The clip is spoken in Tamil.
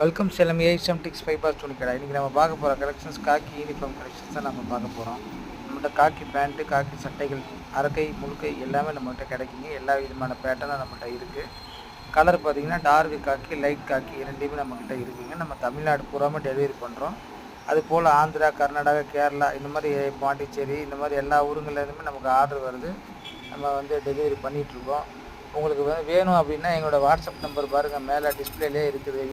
வெல்கம் சேலம் ஏஎஸ்எம் டிக்ஸ் பைபாஸ் துணி கடை. இன்றைக்கி நம்ம பார்க்க போகிற கலெக்ஷன்ஸ் காக்கி யூனிஃபார்ம் கலெக்ஷன்ஸ் தான் நம்ம பார்க்க போகிறோம். நம்மகிட்ட காக்கி பேண்ட்டு, காக்கி சட்டைகள், அரைக்கை முழுக்கை எல்லாமே நம்மகிட்ட கிடைக்குங்க. எல்லா விதமான பேட்டர்னும் நம்மகிட்ட இருக்குது. கலர் பார்த்திங்கன்னா டார்க் காக்கி, லைட் காக்கி இரண்டையுமே நம்மக்கிட்ட இருக்குதுங்க. நம்ம தமிழ்நாடு பூராமே டெலிவரி பண்ணுறோம். அதுபோல் ஆந்திரா, கர்நாடகா, கேரளா இந்த மாதிரி பாண்டிச்சேரி இந்த மாதிரி எல்லா ஊருங்கள்லேருந்துமே நமக்கு ஆர்டர் வருது. நம்ம வந்து டெலிவரி பண்ணிகிட்ருக்கோம். உங்களுக்கு வேணும் அப்படின்னா எங்களோட வாட்ஸ்அப் நம்பர் பாருங்கள், மேலே டிஸ்பிளேலே இருக்குது.